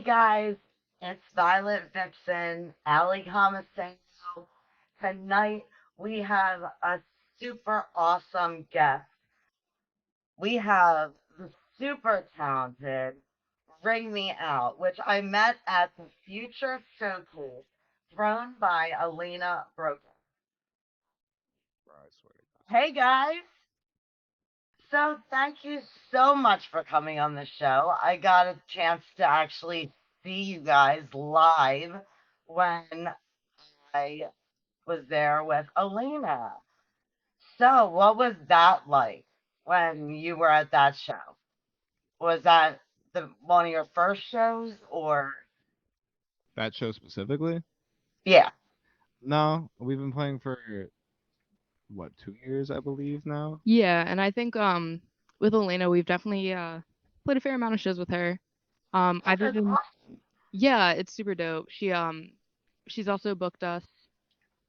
guys, it's Violet Vixen, Allie Comisano. Tonight we have a super awesome guest. We have the super talented Ring Me Out, which I met at the Future Showcase thrown by Elena Brogan. Bro, I swear to Hey guys! So thank you so much for coming on the show. I got a chance to actually see you guys live when I was there with Elena. So, what was that like when you were at that show? Was that the one of your first shows or that show specifically? yeah. No, we've been playing for what, 2 years, I believe now. Yeah, and I think with Elena we've definitely played a fair amount of shows with her. I've That's even awesome. yeah, it's super dope. She's also booked us.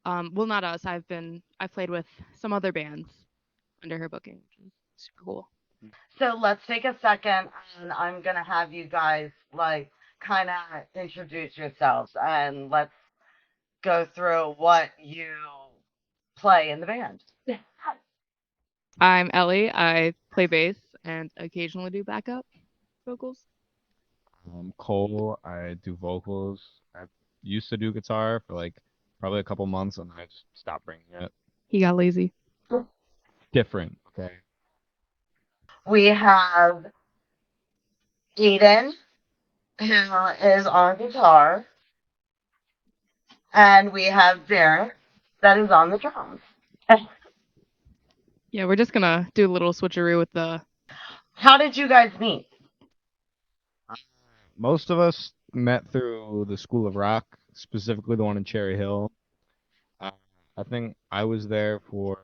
Well, not us. I've played with some other bands under her booking, which is super cool. So, let's take a second and I'm going to have you guys like kind of introduce yourselves and let's go through what you play in the band. I'm Ellie. I play bass and occasionally do backup vocals. Cole, I do vocals. I used to do guitar for like probably a couple months, and I just stopped bringing it. He got lazy. Different, okay. We have Aidan, who is on guitar, and we have Derek, that is on the drums. Yeah, we're just gonna do a little switcheroo with the. How did you guys meet? Most of us met through the School of Rock, specifically the one in Cherry Hill. Uh, I think I was there for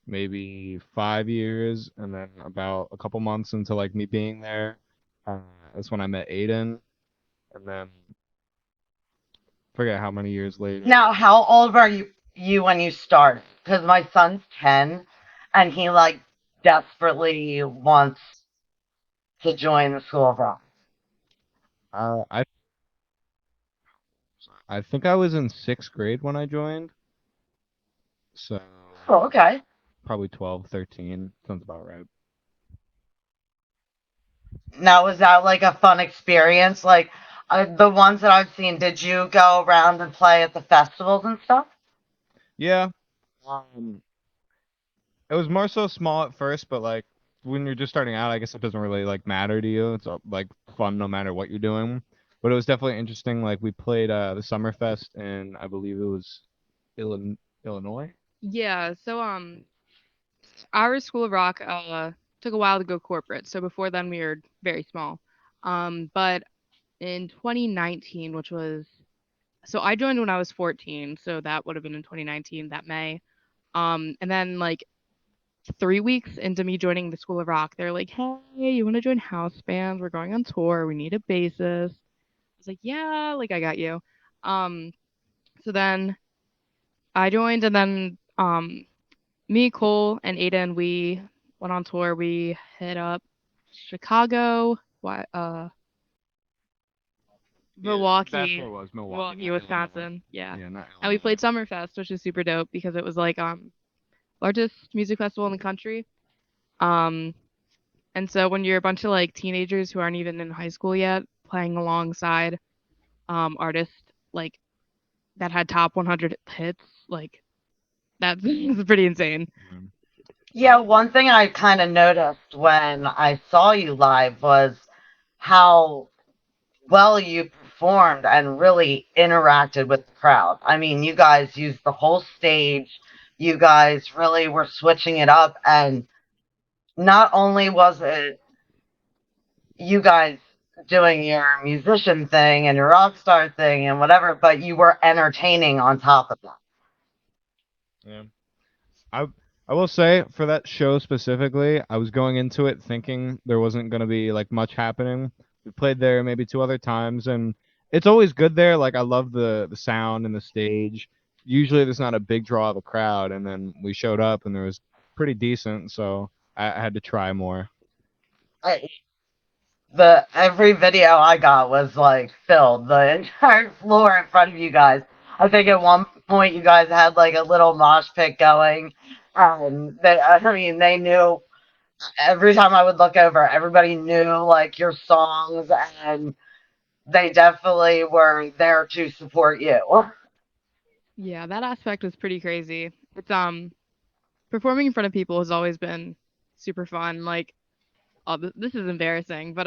maybe 5 years, and then about a couple months into like me being there, uh, that's when I met Aidan, and then forget how many years later. Now, how old were you when you started? Because my son's 10, and he like desperately wants to join the School of Rock. I think I was in sixth grade when I joined, so Oh, okay. probably 12, 13. Sounds about right. Now, was that like a fun experience? Like the ones that I've seen, did you go around and play at the festivals and stuff? Yeah, it was more so small at first, but like when you're just starting out, I guess it doesn't really like matter to you. It's like fun no matter what you're doing. But it was definitely interesting. Like we played the Summerfest in I believe it was Illinois. Yeah, so our School of Rock took a while to go corporate. So before then we were very small. But in 2019, which was so I joined when I was 14, so that would have been in 2019, that May. And then like 3 weeks into me joining the School of Rock, they're like, "Hey, you want to join house bands? We're going on tour. We need a bassist." I was like, "Yeah, like I got you." Um, so then I joined, and then me, Cole, and Aidan, we went on tour. We hit up Chicago, Yeah, that's Milwaukee, where it was. Milwaukee, Milwaukee, not Illinois. Wisconsin. Yeah. Yeah, not And we Illinois. played Summerfest, which is super dope because it was like largest music festival in the country. Um and so when you're a bunch of like teenagers who aren't even in high school yet playing alongside artists like that had top 100 hits, like that's pretty insane. Mm. Yeah, one thing I kind of noticed when I saw you live was how well you performed and really interacted with the crowd. I mean, you guys used the whole stage. You guys really were switching it up. And not only was it you guys doing your musician thing and your rock star thing and whatever, but you were entertaining on top of that. Yeah. I I will say for that show specifically, I was going into it thinking there wasn't gonna be like much happening. We played there maybe two other times, and it's always good there. Like I love the sound and the stage. Usually there's not a big draw of a crowd, and then we showed up and there was pretty decent, so I had to try more. I, the every video I got was like filled the entire floor in front of you guys. I think at one point you guys had like a little mosh pit going. I mean, they knew every time I would look over, everybody knew like your songs, and they definitely were there to support you. Yeah, that aspect was pretty crazy. It's performing in front of people has always been super fun. Like, oh, this is embarrassing, but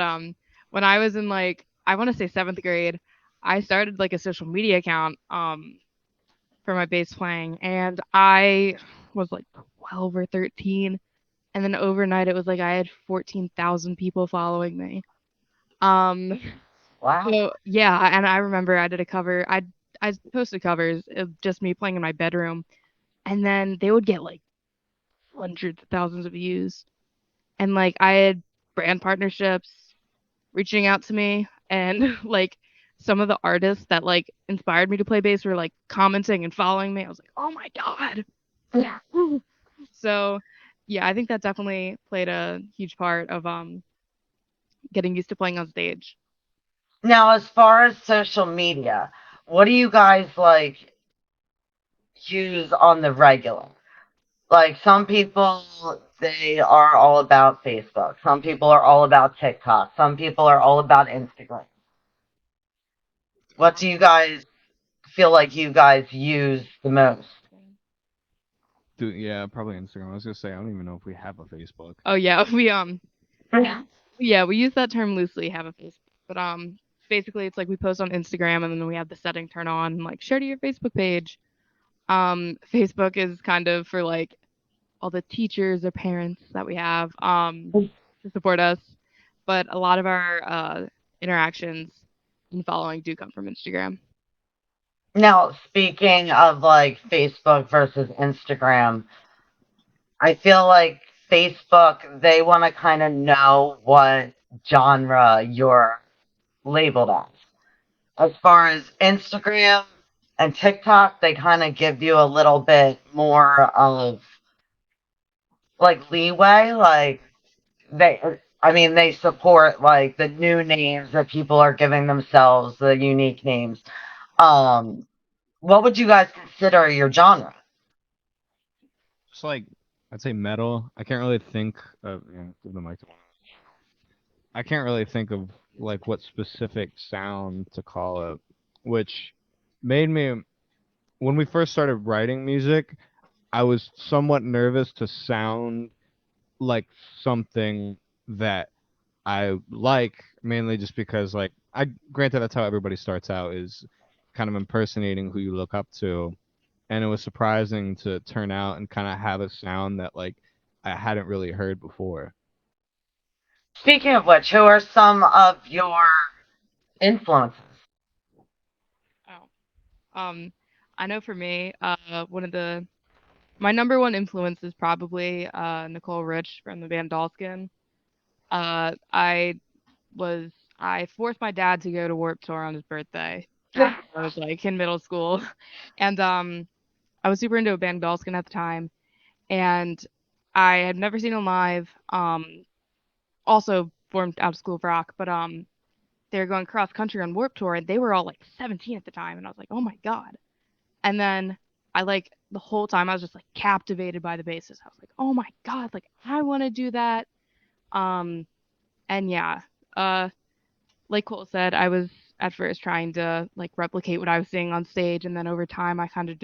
when I was in like I want to say seventh grade, I started like a social media account for my bass playing, and I was like 12 or 13, and then overnight it was like I had 14,000 people following me. Um, Wow. so yeah, and I remember I did a cover. I posted covers of just me playing in my bedroom, and then they would get like hundreds of thousands of views. And like I had brand partnerships reaching out to me, and like some of the artists that like inspired me to play bass were like commenting and following me. I was like, "Oh my god." Yeah. So, yeah, I think that definitely played a huge part of getting used to playing on stage. Now, as far as social media, what do you guys like use on the regular? Like some people, they are all about Facebook. Some people are all about TikTok. Some people are all about Instagram. What do you guys feel like you guys use the most? Dude, yeah, probably Instagram. I was gonna say I don't even know if we have a Facebook. Oh yeah, Yeah. we use that term loosely, have a Facebook. But basically it's like we post on Instagram and then we have the setting turn on and like share to your Facebook page. Facebook is kind of for like all the teachers or parents that we have to support us. But a lot of our interactions and following do come from Instagram. Now, speaking of like Facebook versus Instagram, I feel like Facebook, they want to kind of know what genre you're labeled as. As far as Instagram and TikTok, they kind of give you a little bit more of like leeway. Like I mean, they support like the new names that people are giving themselves, the unique names. Um, what would you guys consider your genre? Just like I'd say metal. I can't really think of give the mic to I can't really think of like what specific sound to call it, which made me when we first started writing music, I was somewhat nervous to sound like something that I like, mainly just because like I granted that's how everybody starts out is kind of impersonating who you look up to, and it was surprising to turn out and kind of have a sound that like I hadn't really heard before. Speaking of which, who are some of your influences? Oh. I know for me, one of the my number one influence is probably Nicole Rich from the band Dollskin. Uh, I was I forced my dad to go to Warped Tour on his birthday. I was like in middle school, and I was super into a band Dollskin at the time, and I had never seen them live. Also formed out of School of Rock, but they were going cross country on Warped Tour, and they were all like 17 at the time, and I was like, oh my god. And then I like the whole time I was just like captivated by the bassist. I was like, oh my god, like I want to do that. Um, and yeah, uh, like Cole said, I was at first trying to like replicate what I was seeing on stage, and then over time I kind of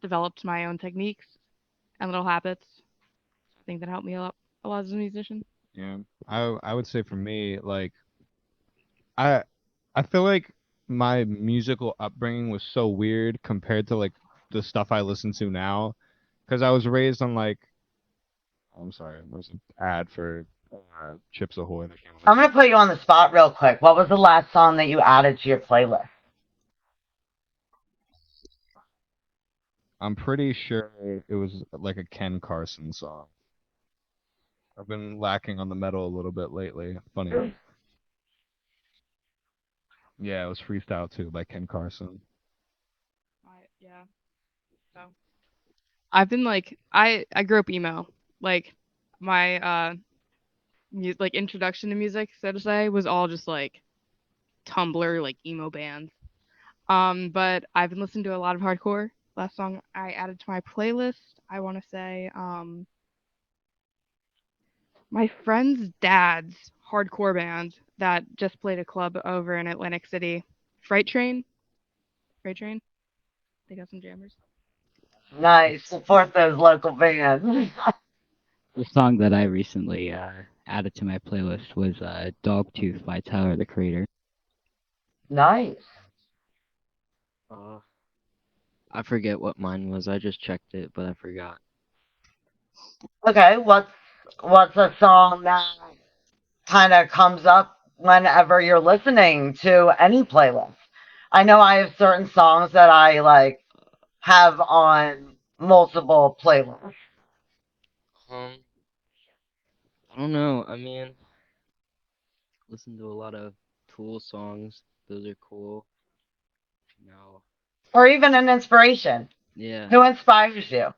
developed my own techniques and little habits. I think that helped me a lot as a musician. Yeah, I would say for me like I I feel like my musical upbringing was so weird compared to like the stuff I listen to now, because I was raised on like I'm sorry, there's an ad for Chips Ahoy that came on the I'm TV. gonna put you on the spot real quick. What was the last song that you added to your playlist? I'm pretty sure it was like a Ken Carson song. I've been lacking on the metal a little bit lately. Funny. Yeah, it was Freestyle too by Ken Carson. Yeah. So I've been like I grew up emo. Like my like introduction to music, so to say, was all just like Tumblr, like emo bands. But I've been listening to a lot of hardcore. Last song I added to my playlist, I want to say, my friend's dad's hardcore band that just played a club over in Atlantic City, Fright Train. Fright Train. They got some jammers. Nice. Support those local bands. The song that I recently added to my playlist was Dogtooth by Tyler the Creator. Nice. Uh, I forget what mine was. I just checked it, but I forgot. Okay, what's a song that kind of comes up whenever you're listening to any playlist? I know I have certain songs that I like have on multiple playlists. Um, I don't know. I mean, listen to a lot of Tool songs. Those are cool. No. Or even an inspiration. Yeah. Who inspires you?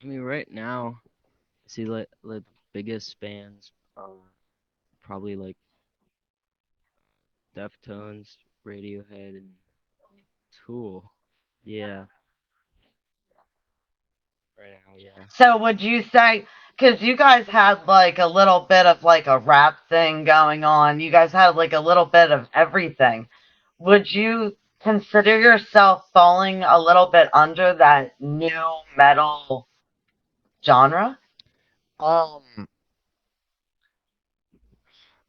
I mean, right now, I see like the biggest bands are probably like Deftones, Radiohead, and Tool. Yeah, right now, yeah. So would you say, because you guys had like a little bit of like a rap thing going on, you guys had like a little bit of everything. Would you consider yourself falling a little bit under that new metal genre? Um,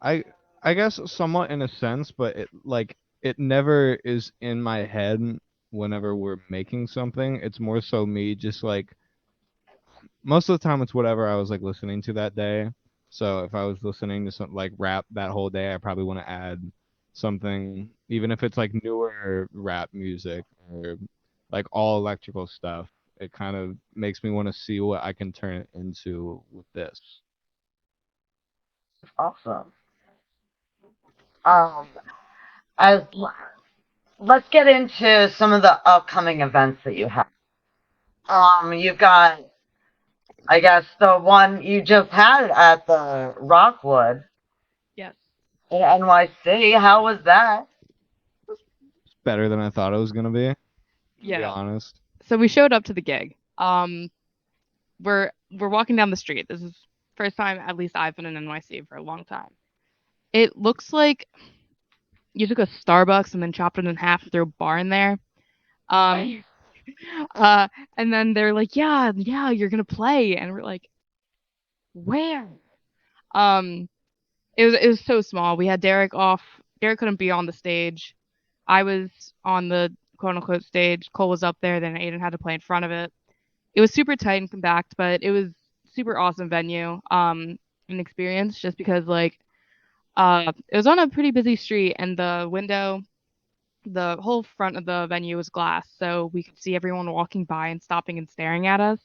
I I guess somewhat in a sense, but it never is in my head whenever we're making something. It's more so me just like most of the time it's whatever I was like listening to that day. So if I was listening to something like rap that whole day, I probably want to add something, even if it's like newer rap music or like all electrical stuff. It kind of makes me want to see what I can turn it into with this. Awesome. Um, as let's get into some of the upcoming events that you have. You've got, I guess, the one you just had at the Rockwood Yes. in NYC. How was that? It's better than I thought it was gonna be, to be Yeah. honest. So we showed up to the gig. We're walking down the street. This is first time at least I've been in NYC for a long time. It looks like you took a Starbucks and then chopped it in half and threw a bar in there. Um, uh, and then they're like, yeah, yeah, you're gonna play, and we're like, where? Um, it was so small. We had Derek off. Derek couldn't be on the stage. I was on the quote unquote stage. Cole was up there. Then Aidan had to play in front of it. It was super tight and compact, but it was super awesome venue. An experience just because like it was on a pretty busy street and the whole front of the venue was glass, so we could see everyone walking by and stopping and staring at us,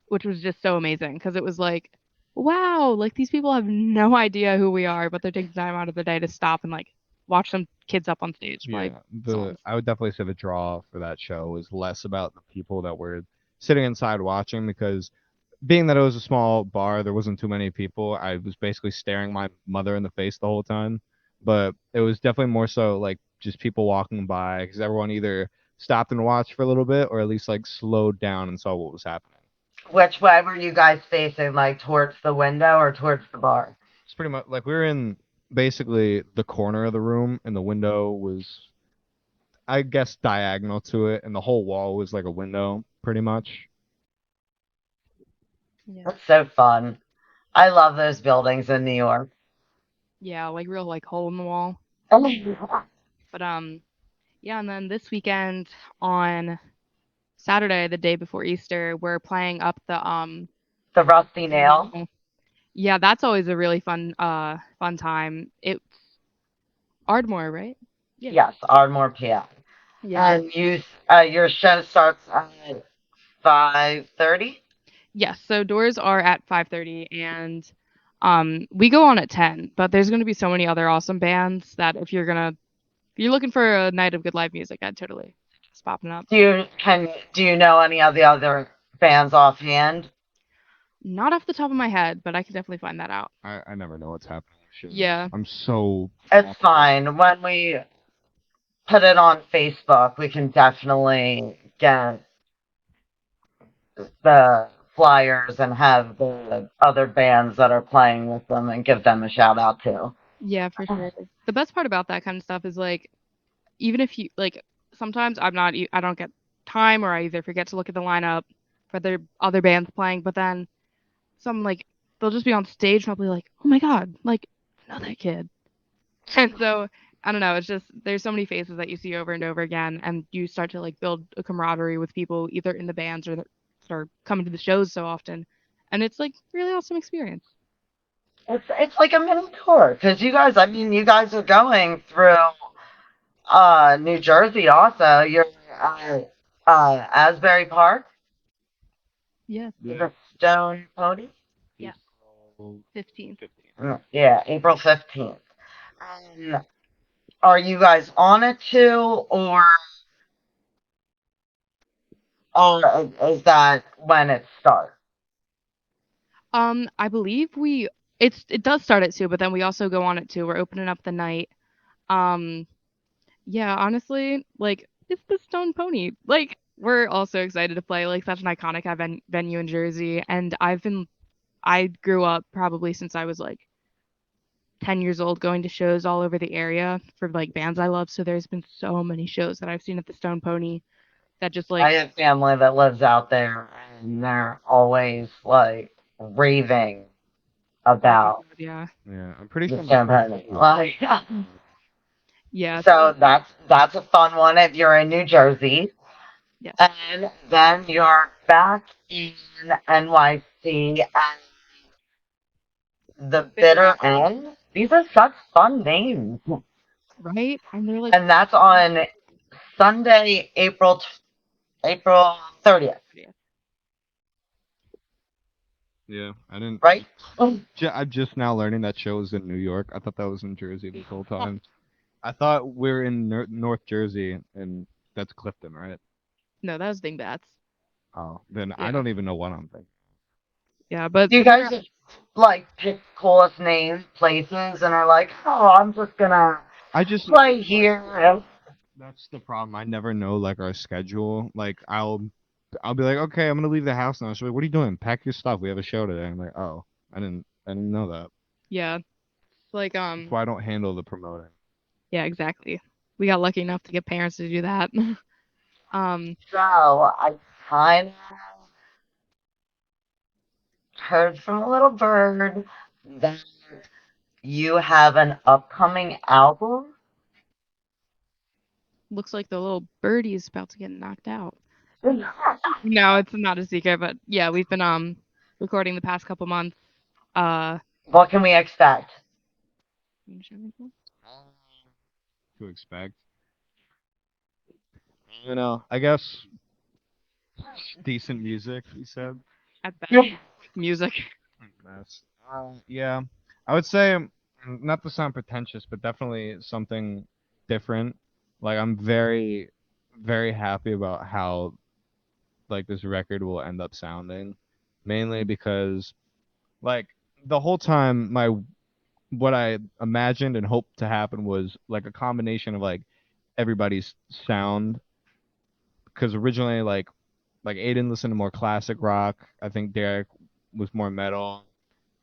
which was just so amazing because it was like, wow, like these people have no idea who we are, but they're taking time out of the day to stop and like watch some kids up on stage play Yeah, the songs. I would definitely say the draw for that show was less about the people that were sitting inside watching because being that it was a small bar, there wasn't too many people. I was basically staring my mother in the face the whole time. But it was definitely more so like just people walking by because everyone either stopped and watched for a little bit or at least like slowed down and saw what was happening. Which way were you guys facing? Like towards the window or towards the bar? It's pretty much like we were in basically the corner of the room and the window was, I guess, diagonal to it, and the whole wall was like a window, pretty much. Yeah. That's so fun. I love those buildings in New York. Yeah, like real like hole in the wall. The But yeah, and then this weekend on Saturday, the day before Easter, we're playing up Rusty Nail. yeah, that's always a really fun time. It's Ardmore, right? Yeah. Yes, Ardmore, PA. Yeah. And your show starts at 5:30. Yes, so doors are at 5:30 and we go on at 10, but there's going to be so many other awesome bands that if you're looking for a night of good live music, I'd totally just popping up. Do you know any of the other bands offhand? Not off the top of my head, but I can definitely find that out. I never know what's happening with shows. Yeah. I'm so It's fine. When we put it on Facebook, we can definitely get the flyers and have the other bands that are playing with them and give them a shout out too. Yeah, for sure. The best part about that kind of stuff is like even if you like sometimes I don't get time or I either forget to look at the lineup for the other bands playing, but then some like they'll just be on stage and I'll be like, "Oh my God, like I know that kid." And so I don't know, it's just there's so many faces that you see over and over again and you start to like build a camaraderie with people either in the bands or that are coming to the shows so often. And it's like really awesome experience. It's like a mini tour because you guys are going through New Jersey also. You're Asbury Park, Yeah. the Stone Pony. Yeah. April 15th. 15th. Yeah, April 15th. Um, are you guys on it too, or is that when it starts? I believe it does start at 2, but then we also go on at 2. We're opening up the night. Um, yeah, honestly, like it's the Stone Pony. Like we're also excited to play like such an iconic venue in Jersey, and I grew up probably since I was like 10 years old going to shows all over the area for like bands I love. So there's been so many shows that I've seen at the Stone Pony that just I like have family that lives out there, and they're always like raving oh my about God, yeah. Yeah, I'm pretty the sure. Stone Pony. Like, Yeah, so that's a fun one if you're in New Jersey. yes. And then you're back in NYC at the bitter end. These are such fun names. Right? And they're like And that's on Sunday, April 30th, Yeah, I didn't. right? I'm just now learning that show was in New York. I thought that was in Jersey this whole time. I thought we're in North Jersey, and that's Clifton, right? no, that was Dingbats. Oh, then I Yeah. don't even know what I'm thinking. Yeah, but You guys just like pick coolest names, places, and are like, oh, I'm just gonna I just play here. That's the problem. I never know like our schedule. Like I'll be like, okay, I'm gonna leave the house now. She's like, what are you doing? Pack your stuff. We have a show today. I'm like, oh, I didn't know that. yeah, like That's why I don't handle the promoting. yeah, exactly. We got lucky enough to get parents to do that. um, So I kind of heard from a little bird that you have an upcoming album. looks like the little birdie is about to get knocked out. No, it's not a secret, but yeah, we've been recording the past couple months. Uh, What can we expect? To expect. You know, I guess decent music. You said. at best, music. That's yeah. I would say not to sound pretentious, but definitely something different. Like I'm very, very happy about how like this record will end up sounding, mainly because like the whole time my what I imagined and hoped to happen was like a combination of like everybody's sound because originally like Aidan listened to more classic rock. I think Derek was more metal.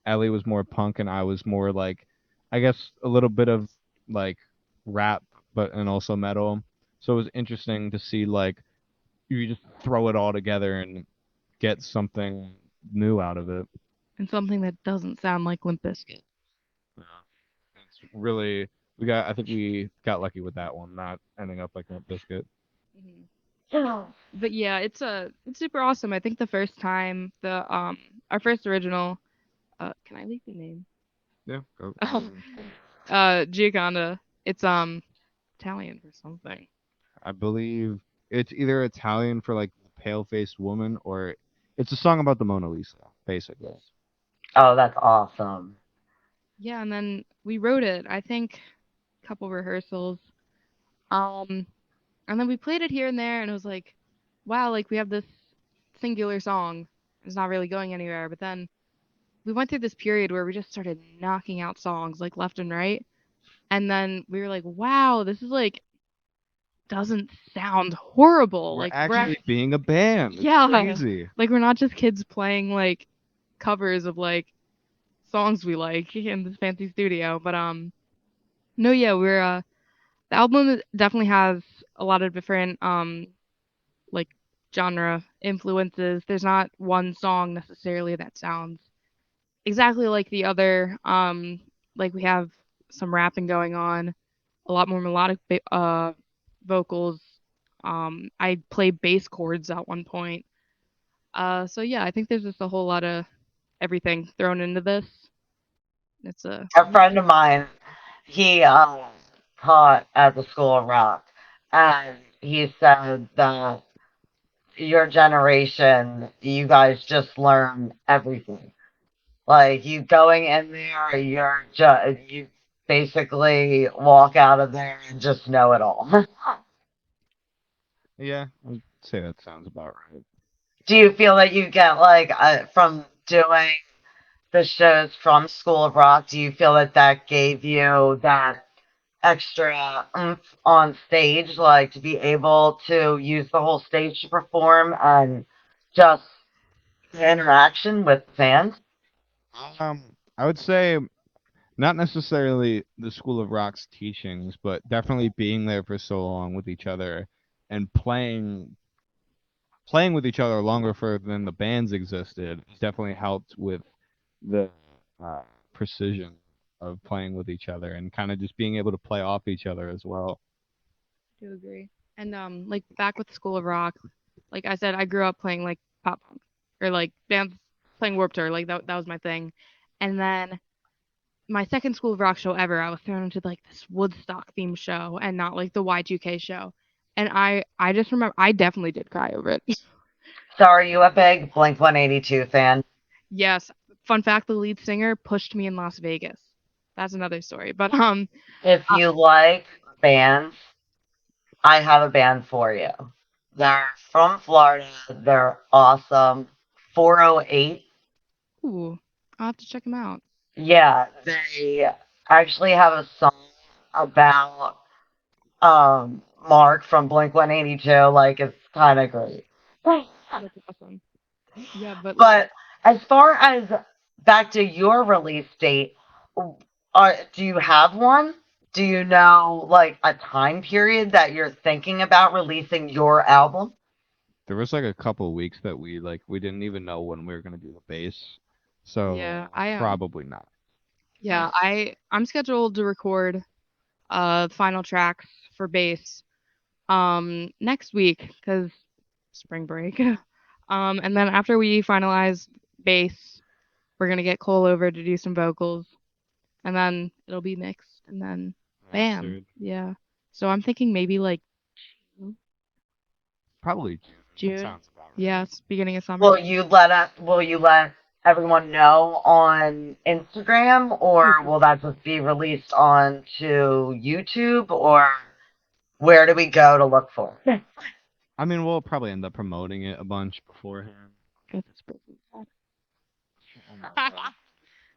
Ellie was more punk, and I was more like, I guess a little bit of like rap, but and also metal. So it was interesting to see like you just throw it all together and get something new out of it. And something that doesn't sound like Limp Bizkit. Yeah. It's really I think we got lucky with that one, not ending up like Limp Biscuit. But yeah, it's super awesome. I think the first time the our first original can I leak the name? Yeah. Go. Gioconda. It's Italian for something. I believe it's either Italian for like pale faced woman or it's a song about the Mona Lisa, basically. Oh, that's awesome. Yeah, and then we wrote it, I think a couple rehearsals. Um and then we played it here and there and it was like, wow, like we have this singular song. It's not really going anywhere, but then we went through this period where we just started knocking out songs like left and right. And then we were like, wow, this is like doesn't sound horrible. We're Like we're actually being a band. It's yeah, crazy. like we're not just kids playing like covers of like songs we like in this fancy studio. But no, yeah, we're the album definitely has a lot of different like genre influences. There's not one song necessarily that sounds exactly like the other. Like we have some rapping going on, a lot more melodic vocals. I play bass chords at one point. So yeah, I think there's just a whole lot of everything thrown into this. It's a A friend of mine, he taught at the School of Rock, and he said that your generation, you guys just learn everything. Like you going in there, you basically walk out of there and just know it all. Yeah, I'd say that sounds about right. Do you feel that you get like from doing the shows from School of Rock? Do you feel that that gave you that extra oomph on stage, like to be able to use the whole stage to perform and just the interaction with fans? I would say not necessarily the School of Rock's teachings, but definitely being there for so long with each other and playing with each other longer for than the bands existed has definitely helped with the uh, precision of playing with each other and kind of just being able to play off each other as well. do agree. And like back with School of Rock, like I said, I grew up playing like pop punk or like bands playing Warped Tour, like that was my thing. And then my second School of Rock show ever, I was thrown into like this Woodstock themed show and not like the Y2K show. And I just remember I definitely did cry over it. So, are you a big Blink 182 fan? Yes, fun fact, the lead singer pushed me in Las Vegas. That's another story. But If uh, you like bands, I have a band for you. They're from Florida. They're awesome. 408. ooh, I'll have to check them out. Yeah, they actually have a song about Mark from Blink 182. Like, it's kind of great. That's awesome. Yeah, but like But as far as back to your release date, do you have one? Do you know like a time period that you're thinking about releasing your album? There was like a couple weeks that we didn't even know when we were gonna do the bass, so yeah, I probably not. yeah, I'm scheduled to record final tracks for bass next week cuz spring break. And then after we finalize bass, we're going to get Cole over to do some vocals and then it'll be mixed and then bam. Mastered. Yeah. So I'm thinking maybe like Probably June. That June. sounds about right. Yes, beginning of summer. Will you let everyone know on Instagram, or will that just be released onto YouTube, or where do we go to look for it? I mean, we'll probably end up promoting it a bunch beforehand. That's Oh my God.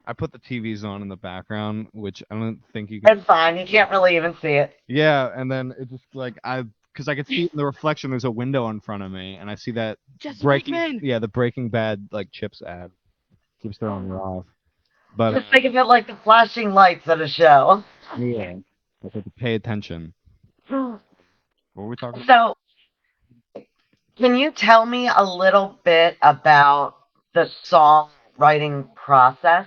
I put the TVs on in the background, which I don't think you can. It's fine. You can't really even see it. Yeah, and then it just like because I could see it in the reflection. There's a window in front of me, and I see that Jesse breaking. Pinkman. Yeah, the Breaking Bad like chips ad keeps throwing me off. But Just think of it like the flashing lights at a show. yeah, I have to pay attention. What were we talking? So, can you tell me a little bit about the songwriting process?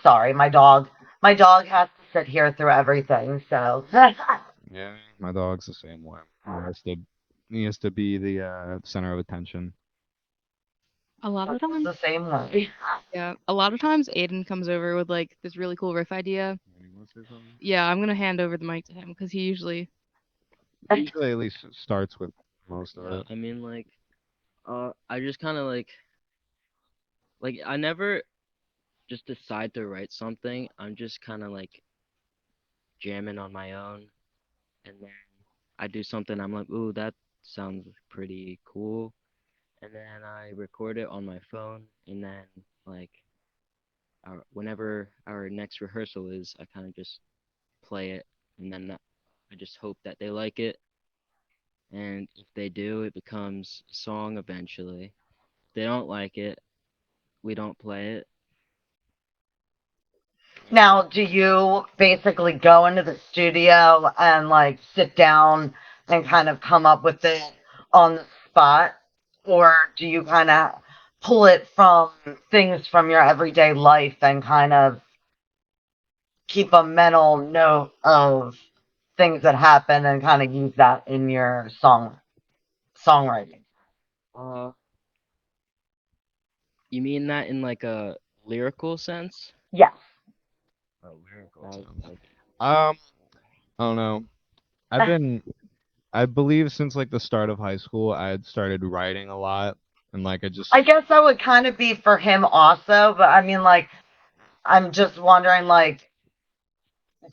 Sorry, my dog. My dog has to sit here through everything, so. Yeah, my dog's the same way. He has to be the center of attention. A lot of times, The same way. yeah, a lot of times Aiden comes over with like this really cool riff idea. You wanna say something? Yeah, I'm gonna hand over the mic to him because he usually Usually, at least starts with most of Yeah, it. I mean, like, I just kind of like, I never just decide to write something. I'm just kind of like jamming on my own, and then I do something. I'm like, ooh, that sounds pretty cool. And then I record it on my phone, and then like whenever our next rehearsal is, I kind of just play it, and then I just hope that they like it. And if they do, it becomes a song eventually. If they don't like it, we don't play it. Now, do you basically go into the studio and like sit down and kind of come up with it on the spot? Or do you kind of pull it from things from your everyday life and kind of keep a mental note of things that happen and kind of use that in your songwriting? Uh, you mean that in like a lyrical sense? Yes. A lyrical That sense. like I don't know. I've been, I believe since like the start of high school, I had started writing a lot, and like I just I guess that would kind of be for him also, but I mean, like, I'm just wondering, like,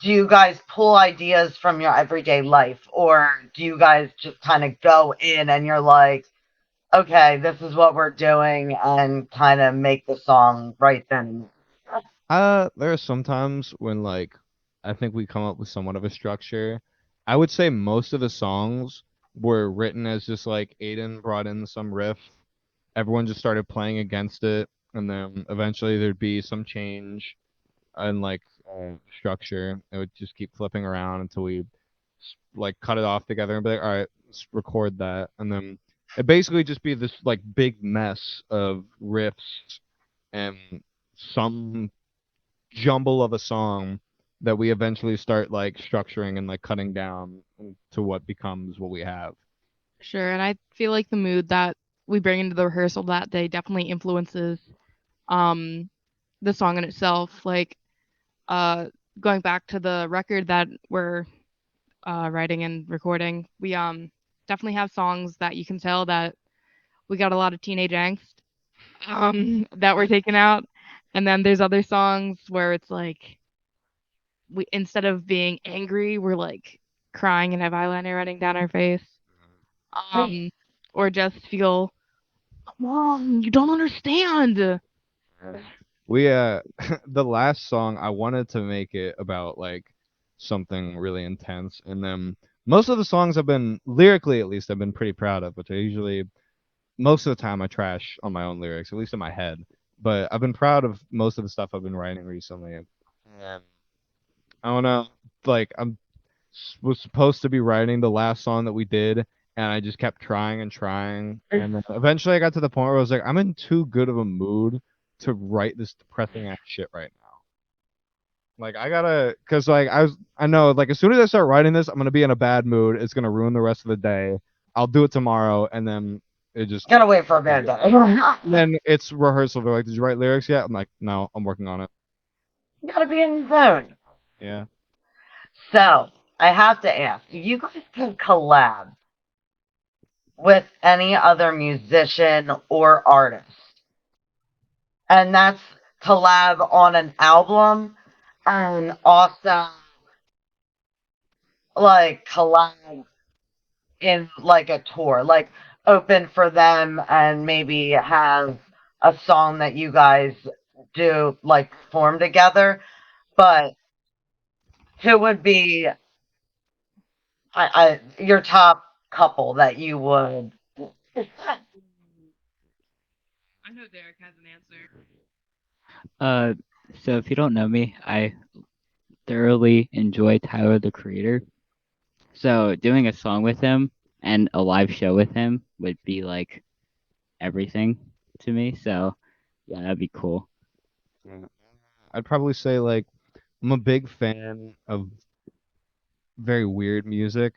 do you guys pull ideas from your everyday life, or do you guys just kind of go in and you're like, okay, this is what we're doing, and kind of make the song right then? there are some times when like I think we come up with somewhat of a structure. I would say most of the songs were written as just like Aidan brought in some riff, everyone just started playing against it, and then eventually there'd be some change in like structure. It would just keep flipping around until we like cut it off together and be like, all right, let's record that, and then it basically just be this like big mess of riffs and some jumble of a song that we eventually start like structuring and like cutting down to what becomes what we have. Sure, and I feel like the mood that we bring into the rehearsal that day definitely influences um the song in itself. Like uh going back to the record that we're writing and recording, we definitely have songs that you can tell that we got a lot of teenage angst that we're taking out. And then there's other songs where it's like we instead of being angry, we're like crying and have eyeliner running down our face. Um or just feel, Mom, you don't understand. We the last song I wanted to make it about like something really intense, and then most of the songs I've been lyrically at least I've been pretty proud of, which I usually most of the time I trash on my own lyrics, at least in my head. But I've been proud of most of the stuff I've been writing recently. And I don't know, like was supposed to be writing the last song that we did, and I just kept trying and trying, and then eventually I got to the point where I was like, I'm in too good of a mood to write this depressing ass shit right now. Like I gotta, cause like I know like as soon as I start writing this, I'm gonna be in a bad mood. It's gonna ruin the rest of the day. I'll do it tomorrow, and then it just Gotta wait for a bad day. and then it's rehearsal. They're like, did you write lyrics yet? I'm like, no, I'm working on it. Gotta be in the zone. Yeah. So, I have to ask, you guys can collab with any other musician or artist, and that's collab on an album and also like collab in like a tour, like open for them and maybe have a song that you guys do like perform together. But who would be your top couple that you would? I know Derek has an answer. Uh, so if you don't know me, I thoroughly enjoy Tyler the Creator. So doing a song with him and a live show with him would be like everything to me. So yeah, that'd be cool. Yeah. I'd probably say like I'm a big fan of very weird music,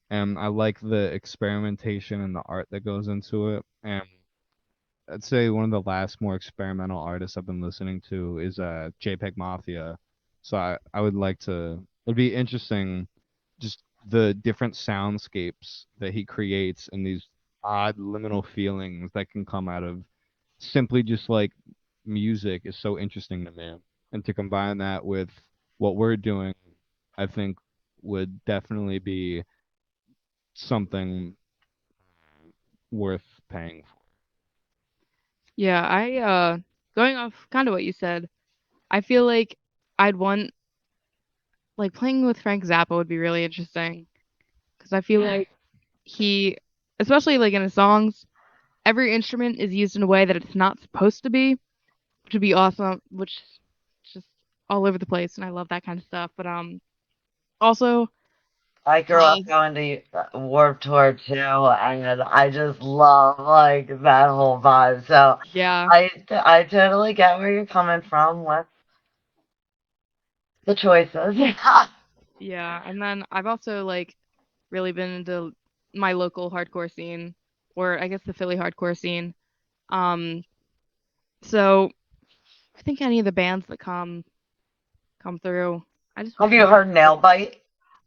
and I like the experimentation and the art that goes into it. And I'd say one of the last more experimental artists I've been listening to is JPEG Mafia. So I would like to. It'd be interesting, just the different soundscapes that he creates and these odd liminal feelings that can come out of simply just like music is so interesting to me. And to combine that with what we're doing, I think would definitely be something worth paying for. Yeah, I going off kind of what you said, I feel like I'd want like playing with Frank Zappa would be really interesting because I feel like he, especially like in his songs, every instrument is used in a way that it's not supposed to be, which would be awesome. Which is just all over the place, and I love that kind of stuff. But also, I grew uh, up going to Warped Tour too, and I just love like that whole vibe. So yeah, I totally get where you're coming from with the choices. yeah, and then I've also like really been into my local hardcore scene, or I guess the Philly hardcore scene. Um, so I think any of the bands that come through, I just Have you really heard Nail Bite?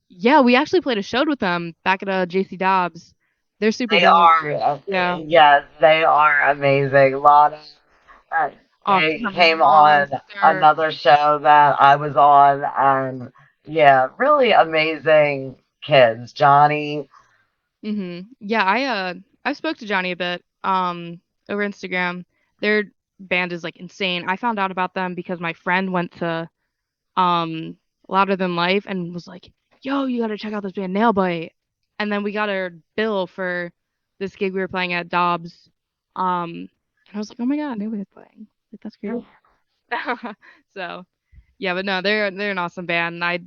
yeah, we actually played a show with them back at JC Dobbs. They're super They dope. are, Yeah. yes, they are amazing. A lot of Oh, they came on Monster. another show that I was on, and yeah, really amazing kids. Johnny, Yeah, I spoke to Johnny a bit over Instagram. Their band is like insane. I found out about them because my friend went to Louder Than Life and was like, "Yo, you gotta check out this band Nailbite." And then we got our bill for this gig we were playing at Dobbs. And I was like, "Oh my God, Nailbite's playing. Like that's great." So, yeah, but no, they're an awesome band and I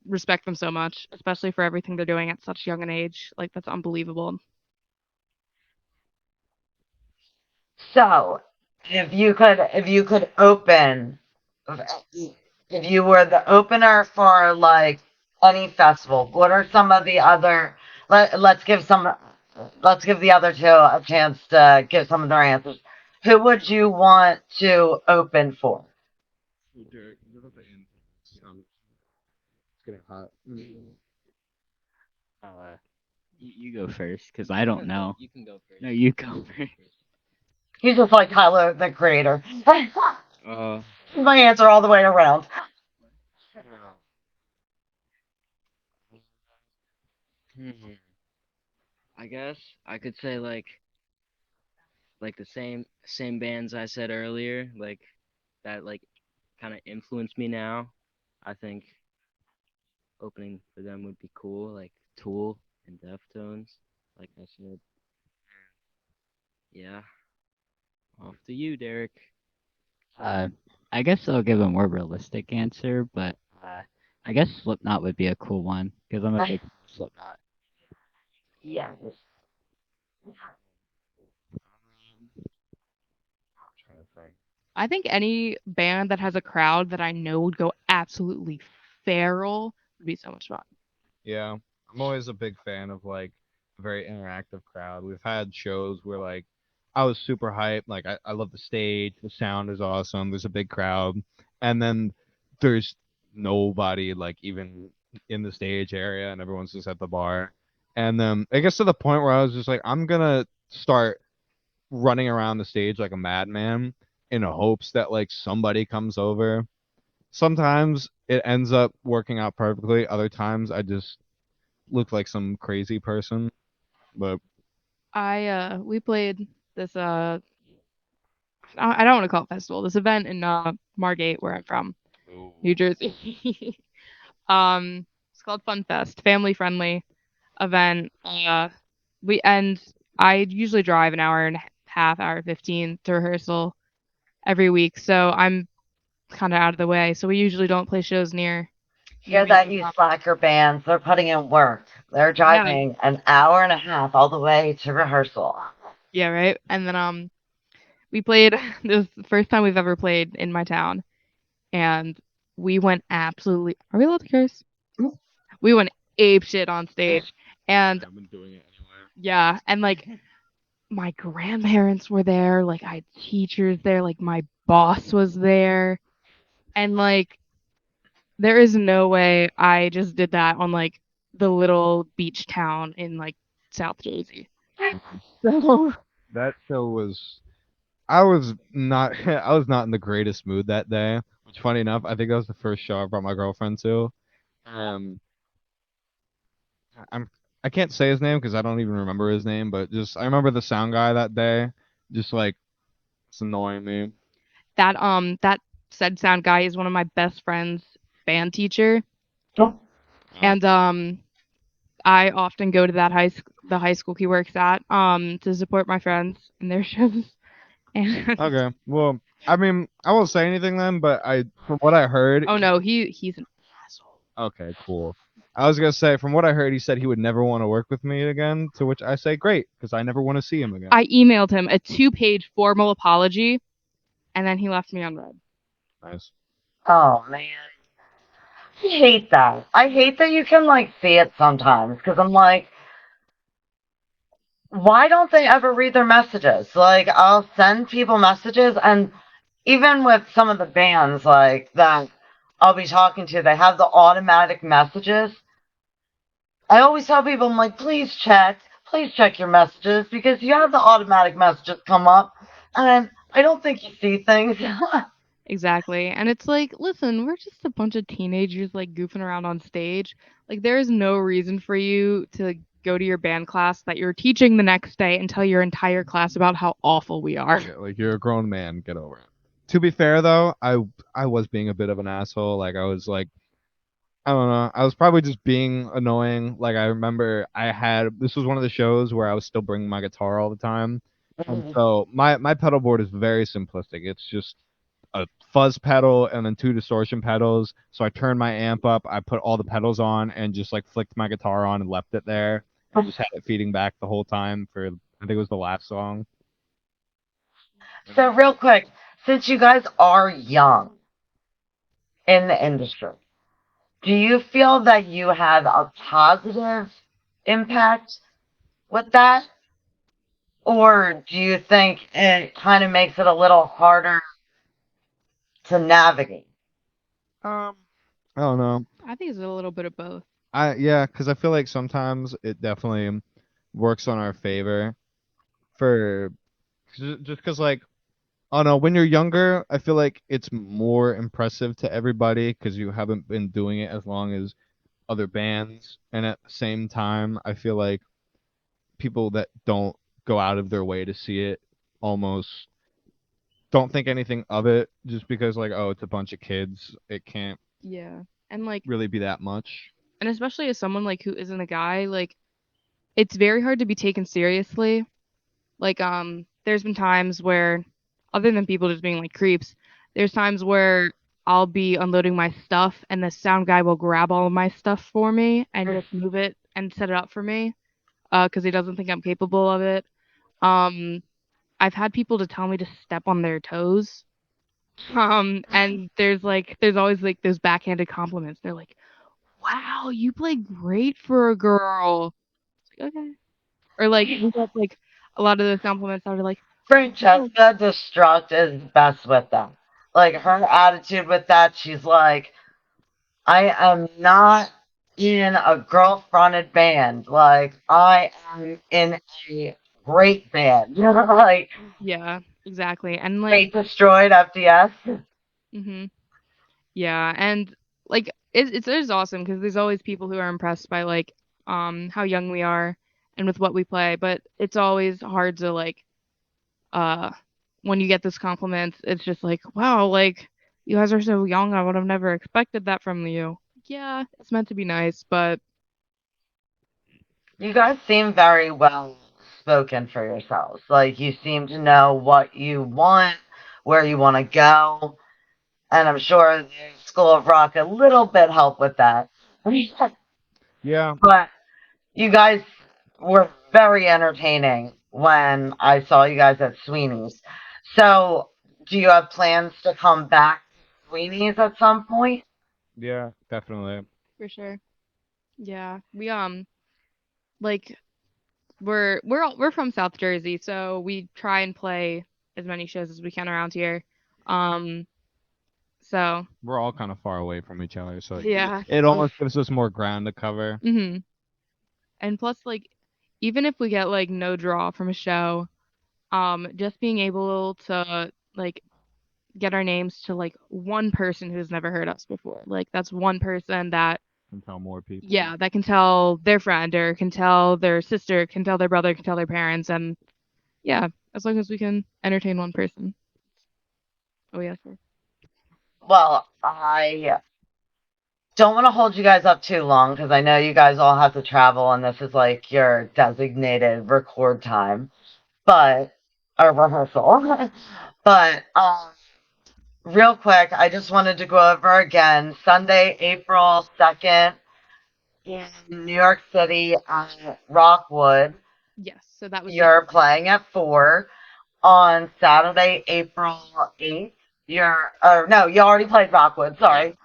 respect them so much, especially for everything they're doing at such young an age. Like that's unbelievable. so if you could open, if you were the opener for like any festival, what are some of the other? Let's give some. Let's give the other two a chance to give some of their answers. Who would you want to open for? It's getting hot. You go first, because I don't know. You can go first. No, you go first. He's just like Tyler, the creator. Uh, My answer all the way around. hmm. I guess I could say like the same bands I said earlier, like that like kind of influenced me now. I think opening for them would be cool, like Tool and Deftones, like I said. Yeah, off to you, Derek. Uh, I guess I'll give a more realistic answer, but I guess Slipknot would be a cool one because I'm a big Slipknot. Yes. Trying to think. I think any band that has a crowd that I know would go absolutely feral would be so much fun. Yeah, I'm always a big fan of like a very interactive crowd. We've had shows where like I was super hyped, like I love the stage, the sound is awesome, there's a big crowd, and then there's nobody like even in the stage area, and everyone's just at the bar. And then it gets to the point where I was just like, I'm gonna start running around the stage like a madman in hopes that like somebody comes over. Sometimes it ends up working out perfectly. Other times I just look like some crazy person. But I we played this I don't want to call it festival, this event in Margate where I'm from, New Jersey. It's called Fun Fest, family friendly event. We and I usually drive an hour and a half, hour 15 to rehearsal every week, so I'm kind of out of the way. So we usually don't play shows near Hear me. that, you slacker bands? They're putting in work. They're Yeah, driving an hour and a half all the way to rehearsal. yeah, right. And then we played this was the first time we've ever played in my town, and we went absolutely. Are we allowed to curse? We went ape shit on stage, and I've been doing it anyway. yeah, and like my grandparents were there, like I had teachers there, like my boss was there, and like there is no way I just did that on like the little beach town in like South Jersey. So That show was I was not I was not in the greatest mood that day. Which funny enough, I think that was the first show I brought my girlfriend to. Um I'm I can't say his name because I don't even remember his name, but just I remember the sound guy that day just like it's annoying me. that said sound guy is one of my best friend's band teacher, Oh, and I often go to the high school he works at to support my friends in their shows. And Okay. Well, I mean, I won't say anything then, but from what I heard, oh no, he's an asshole. okay, cool. I was gonna say, from what I heard, he said he would never want to work with me again. To which I say, great, because I never want to see him again. I emailed him a 2-page formal apology, and then he left me on red. Nice. oh man. I hate that. I hate that you can like see it sometimes because I'm like, why don't they ever read their messages? Like, I'll send people messages, and even with some of the bands like that I'll be talking to, they have the automatic messages. I always tell people, I'm like, please check your messages because you have the automatic messages come up, and I don't think you see things. Exactly. And it's like, listen, we're just a bunch of teenagers like goofing around on stage. Like there is no reason for you to go to your band class that you're teaching the next day and tell your entire class about how awful we are. Yeah, like you're a grown man, get over it. To be fair though, I was being a bit of an asshole. Like I was like, I don't know. I was probably just being annoying. Like I remember this was one of the shows where I was still bringing my guitar all the time. And so my pedal board is very simplistic. It's just a fuzz pedal and then 2 distortion pedals. So I turned my amp up, I put all the pedals on and just like flicked my guitar on and left it there. And just had it feeding back the whole time for I think it was the last song. So, real quick, since you guys are young in the industry, do you feel that you have a positive impact with that? Or do you think it kind of makes it a little harder to navigate? I don't know. I think it's a little bit of both. Yeah, because I feel like sometimes it definitely works on our favor for just because like I don't know, when you're younger, I feel like it's more impressive to everybody because you haven't been doing it as long as other bands, and at the same time, I feel like people that don't go out of their way to see it almost don't think anything of it just because like, oh, it's a bunch of kids, it can't Yeah. And like, really be that much. and especially as someone like who isn't a guy, like it's very hard to be taken seriously. Like there's been times where other than people just being like creeps, there's times where I'll be unloading my stuff and the sound guy will grab all of my stuff for me and just move it and set it up for me because he doesn't think I'm capable of it. Um I've had people to tell me to step on their toes. And there's always like those backhanded compliments. They're like, "Wow, you play great for a girl." It's like, okay. Or like we got like a lot of those compliments that are like, "Oh, Francesca Destruct is best with that. Like her attitude with that, she's like, I am not in a girl fronted band. Like I am in a great band. Like yeah, exactly." And like, Fate Destroyed FDS. mhm. Yeah, and like it's awesome because there's always people who are impressed by like how young we are and with what we play, but it's always hard to like uh when you get this compliment, it's just like, wow, like you guys are so young, I would have never expected that from you. Yeah, it's meant to be nice, but You guys seem very well spoken for yourselves. Like you seem to know what you want, where you want to go, and I'm sure the School of Rock a little bit helped with that. Yeah, But you guys were very entertaining when I saw you guys at Sweeney's. So, do you have plans to come back to Sweeney's at some point? yeah, definitely. for sure. Yeah, we like we're from South Jersey, so we try and play as many shows as we can around here. Um, so We're all kind of far away from each other, so yeah. it almost gives us more ground to cover. Mhm. And plus, like, even if we get like no draw from a show, just being able to like get our names to like one person who's never heard us before, like that's one person that And tell more people. yeah, that can tell their friend or can tell their sister, can tell their brother, can tell their parents, and yeah, as long as we can entertain one person. Oh yes, sir. Well, I don't want to hold you guys up too long because I know you guys all have to travel and this is like your designated record time, but or rehearsal. But real quick, I just wanted to go over again Sunday, April 2nd in New York City at Rockwood. Yes. So that was You're playing at 4. On Saturday, April 8th, you already played Rockwood, sorry.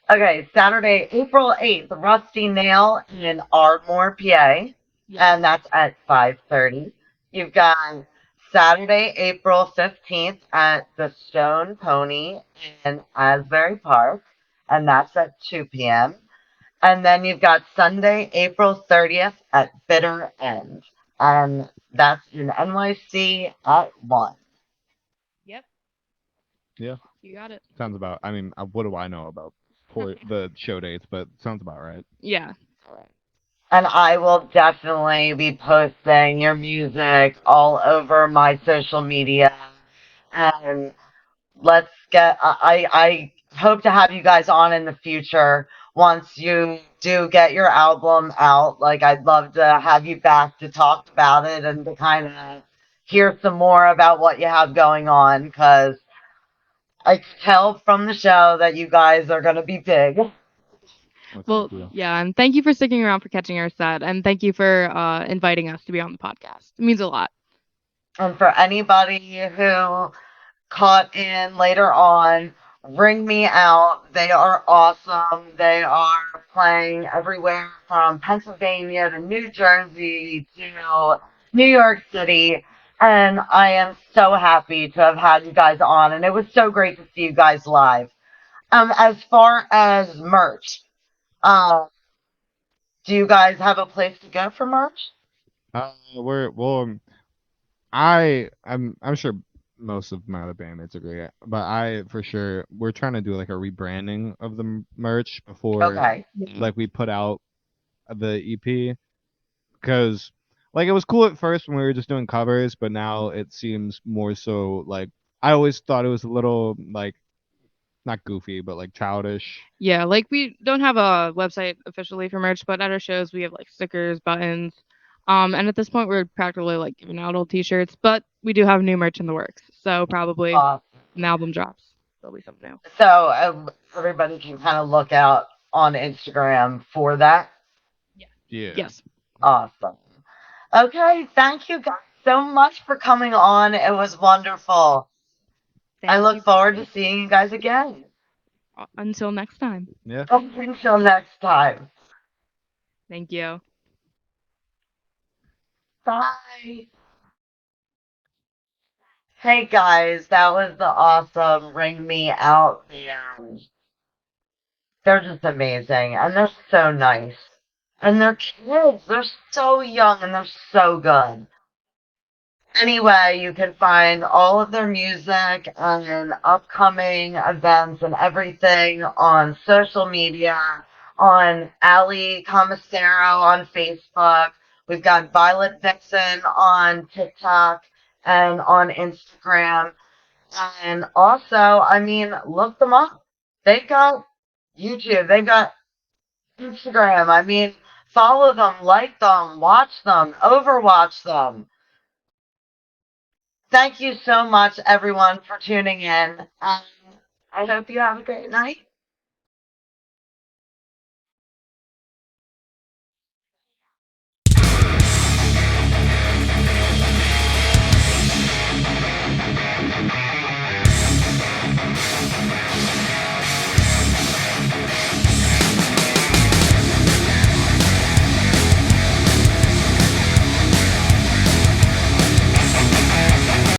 Okay, Saturday, April 8th, Rusty Nail in Ardmore, PA, yes. and that's at 5:30. You've got Saturday, April 15th at the Stone Pony in Asbury Park, and that's at 2 p.m. And then you've got Sunday, April 30th at Bitter End, and that's in NYC at 1. Yep. Yeah, You got it. sounds about. I mean, what do I know about the show dates? But sounds about right. Yeah. And I will definitely be posting your music all over my social media. And let's get, I hope to have you guys on in the future once you do get your album out. Like, I'd love to have you back to talk about it and to kind of hear some more about what you have going on because I can tell from the show that you guys are going to be big. Well, yeah, and thank you for sticking around for catching our set, and thank you for inviting us to be on the podcast. It means a lot. And for anybody who caught in later on, Wring Me Out, they are awesome. They are playing everywhere from Pennsylvania to New Jersey to New York City. And I am so happy to have had you guys on. And it was so great to see you guys live. As far as merch, do you guys have a place to go for merch? I'm sure most of my other bandmates agree, but for sure we're trying to do like a rebranding of the merch before Okay. like we put out the EP because like it was cool at first when we were just doing covers, but now it seems more so like I always thought it was a little like not goofy, but like childish. Yeah, like we don't have a website officially for merch, but at our shows we have like stickers, buttons. And at this point we're practically like giving out old t-shirts, but we do have new merch in the works. So probably Uh, when the album drops, there'll be something new. so everybody can kind of look out on Instagram for that. Yeah. Yes. Awesome. Okay, thank you guys so much for coming on. It was wonderful. I Thank look you. forward to seeing you guys again. Until next time. Yeah. Until next time. Thank you. Bye. Hey guys, that was the awesome Ring Me Out band. They're just amazing and they're so nice. And they're kids. They're so young and they're so good. Anyway, you can find all of their music and upcoming events and everything on social media, on Ali Commissaro on Facebook. We've got Violet Vixen on TikTok and on Instagram. And also, I mean, look them up. They got YouTube, they got Instagram. I mean, follow them, like them, watch them, overwatch them. Thank you so much, everyone, for tuning in. I hope you have a great night.